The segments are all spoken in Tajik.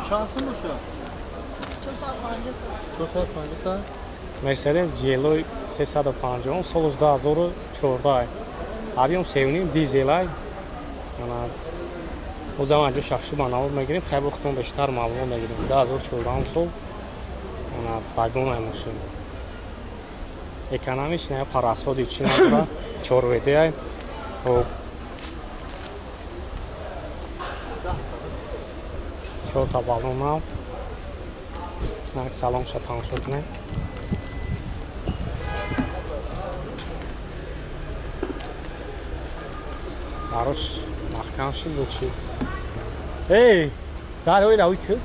Şansın boşa. 450 تا. Mercedes GLO 350 سال 2014 объем 7.5 дизель ай. Ana o zaman önce şahsi bana میگیریم خیلی وقتون بیشتر معلومات میگیریم 2014 سال ana vagon aymışım. Ekonomist ne parasol için burada çorvede ay. O çorta balona. Nak salon şatan sokne. Barış mahkamşı buçi. Hey, dar öyle uyku.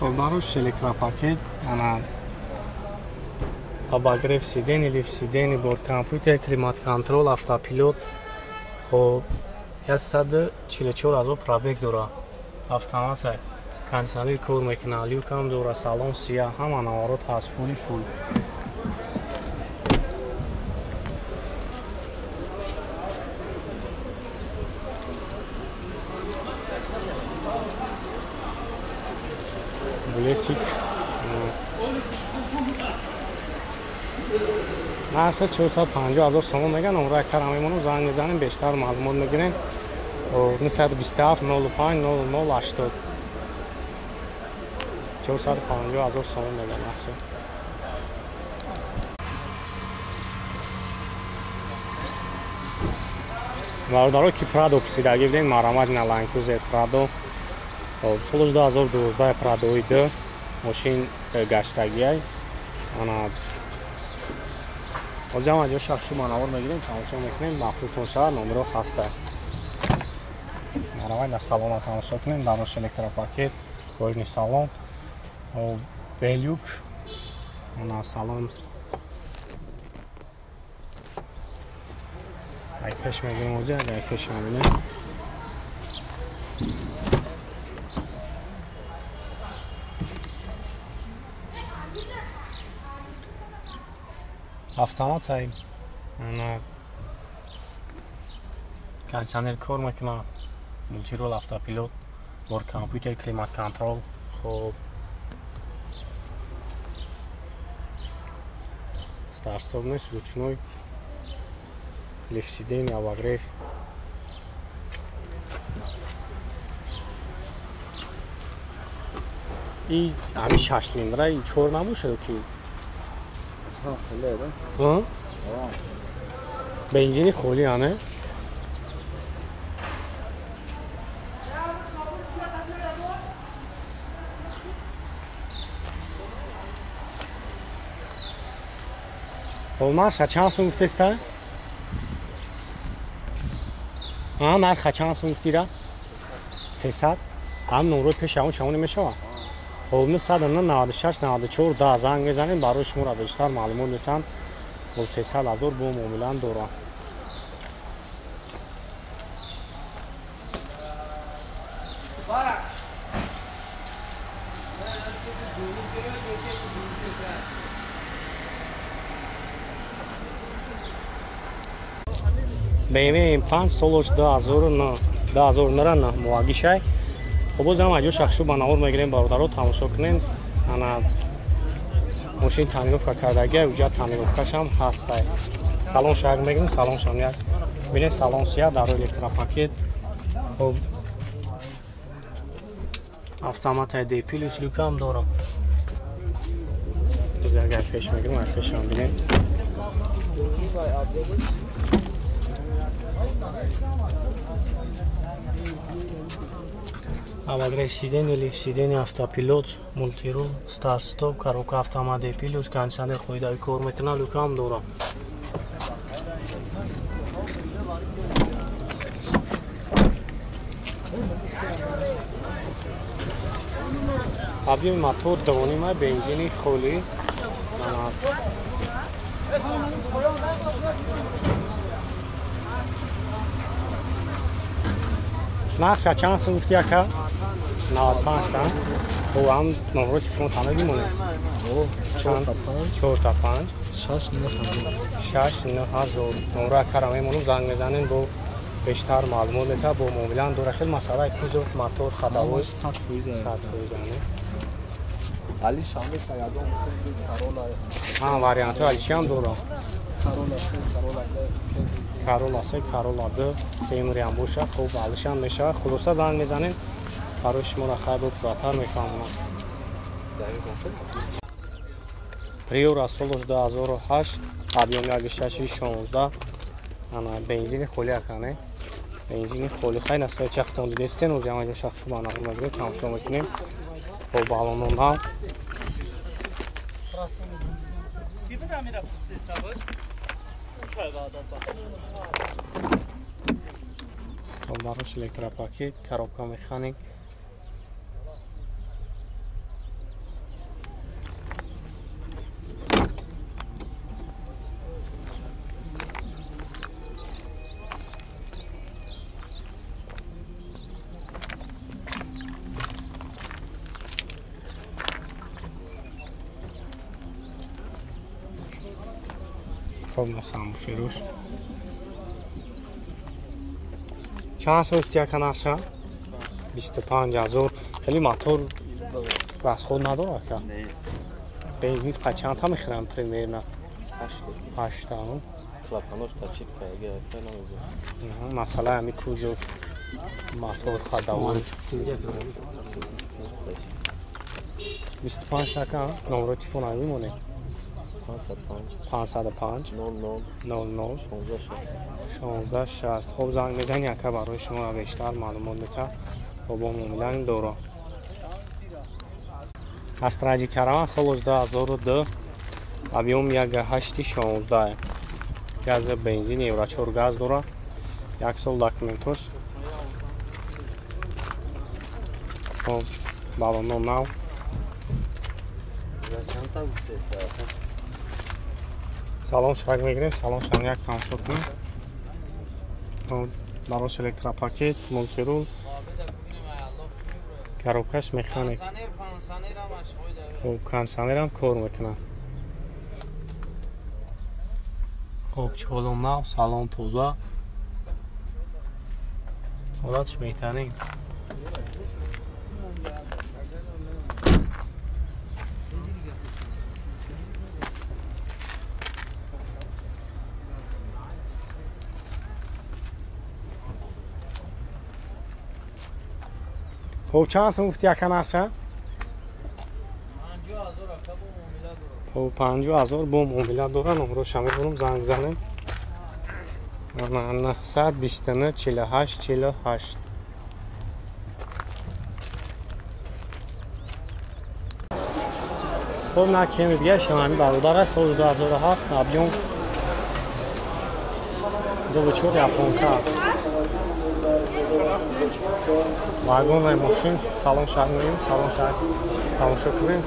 Barış elektropaket, ana обогрев сидений, лифт сидений, бордкомпьютер, климат-контроль, автопилот. خب 144,000 пробег дора. Автомат ай. Кондиционер кор мекуна, люкам дора, салон сиёҳ, ҳама наворот ҳаст, фули фул. Булетик. нархи 450,000 сомон меган, номраи карамемону занг мезанем, бештар маълумот мегирем. 927 05 0080 450,000 сомон меган нархи. вардаро ки Pradо писидаги будем, марамад на Land Cruiser Prado. соли 2012 Pradoи 2 мошин гаштагиай. ана озам аҷо шахши манавар мегирем, тамошо мекунем, махлутон шавад, номеро хаста. Маравай на салона тамошо кунем, дарош электропакет, кожни салон, белюк, ана салон. ай пеш мегирем оза, ай пеш мебинем. автомат ай ана кондиционер кор мекуна, мултирол, автопилот, бордкомпьютер, климат-контрол. хоб старт-стоп нест, ручной, лифт сидений, обогрев. и ами 6 цилиндра и 4 набошад ки бензини холӣ ане. нарха чанд сум гуфтеста? нарха чанд сум гуфтира? 300. ҳам номрои пешавон чамоне мешавад. خب 996 94 10 زنگ بزنید برای شما را بیشتر معلومات میتونم. با 300,000 با معامله دارم. BMW M5 سالش 2009 مواگیشه. خب بازم اجا شخصو بناور میگیریم برادرها تماشا کنین. انا ماشین تعمیرات کردگی اونجا تعمیراتش هم هست. سالن شاگ میگیریم، سالن شامیات ببینید، سالن سیاه در الکتروپاکت. خب автомат دی پلیس لوکام دارم. بزرگ پیش میگیریم، پیش هم ببینید. обогрев сидений, лифт сидений, автопилот, мультирул, старт-стоп, коробка автомат плюс, кондиционер хӯидаи кор мекунад, лукам дорам. объеми мотор 2.5 бензини холӣ. нархша чанд сум гуфти ака? 95 تا او هم نمره تلفن تنه میمونه چند 4 تا 5 6 9 هزار نمره کارم میمونم زنگ میزنین با بیشتر معلومات میده با موبیلان دور خیلی مسئله کوزو موتور خداوش 100 فویز علی شامل سیادون ها واریانت علی شام دورا کارولا سه کارولا دو تیموری هم باشه خوب علیشان میشه خلاصه زنگ میزنین برای شما را خیلی فراتر میفهمونم ریو رسولش 2008 объем 616 انا بنزین خالی کنه بنزین خالی خیلی نسبت چختون دیدستین و زمان شخص شما نقل میگیریم تماشا میکنیم با بالون ها باروش الکتروپاکیت коробка механик خب مثلا فروش چند سوفتی اکن اخشا؟ 25,000 خیلی موتور راست خود نداره که؟ نه بنزین قد چند تا میخرم پریمیر نه؟ 8 تا کلاپانوش تا چیپ که نمیزه مثلا همی کوزوف موتور خداوان 25 تا نمره تلفن همی مونه 505 00 16 60 خب زنگ میزنی که برای شما بیشتر معلومات میده با موبیلان دورا استراجی کرام سال 2002 объем 1.816 گاز بنزین یورا 4 گاز دورا یک سال داکومنتوش خب بالون نو سلام شاید میگیریم سلام شما یک تماشا کنیم براش الکتروپاکیت مونتیرول коробкаш механик خب کنسانر هم کار میکنه خب چالون نو سالون توزه حالتش بهترین خب چند سمفتی اکن ارچه؟ 50,000 خب 50,000 با موبیلا داره نمره شامل کنم زنگ زنه 929 48 48 خب نه کمی دیگه شما همی برادر سال 2007 объем 2.4 японка вагонная машин салон шагнем салон шаг тамошо кунем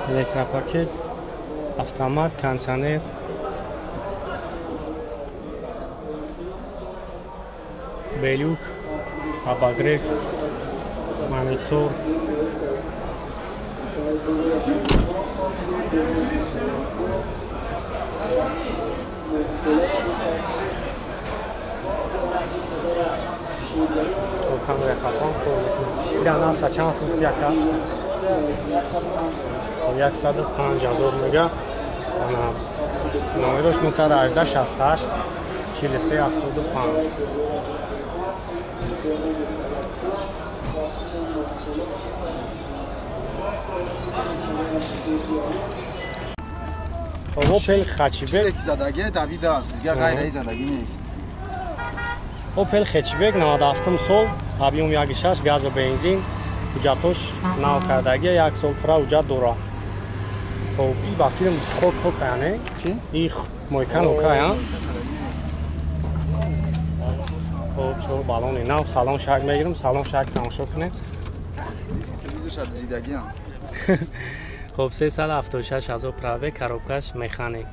электропакет автомат кондиционер белюк обогрев монитор камера кафон ира навса чанд сумфти ака 105,000 мега номерош 918 68 43 75 اوپل خچیبک زدگی دویده است دیگه غیر از زدگی نیست اوپل خچیبک 97 سال объем 1.6 گاز و بنزین حجتش نو کردگی یک سال پره حجت داره خب این با فیلم خود کنه چی؟ این مویکن اوکه خب چون بالون نو سالون شک میگیرم سالون شک تماشا کنه تلویزیون شد زیدگی هم خب 376,000 پرابه коробкаш механик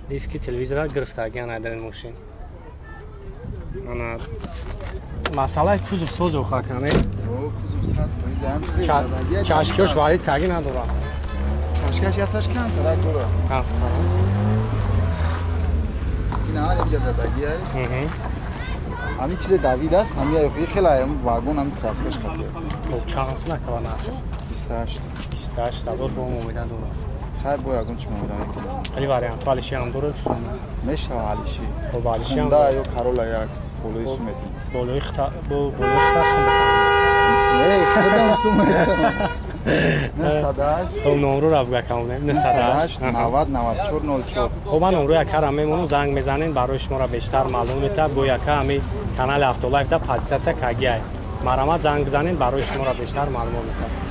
диски телевизора гирифтагиан дар ин мошин ана масъалаи кузов соз охакане او کوزم ساعت باید чашкиёш варид таги надора چاشکش یا تاشکند را دورا این حال اینجا زدگی است همین چیز دوید است همین یکی خیلی هم واگن هم تراسکش خطیه чанс накава нарчис 28 28000 бом умеда дора خیر باید چی می‌دونم خیلی вариант алиши ам дора میشه علیشی خب алиши ам دا یا کارولا یا پولوی سومت болои хита сум نه خدام سومت نه صداش то номру равгакавнем не садаш 90 94 04 خب من номру якарам мемонам занг мезанем барои шуморо бештар маълум метавад бо яка ҳами канали автолайфда подписатсия кагиай марамад занг бизанем барои шуморо бештар маълумот метавад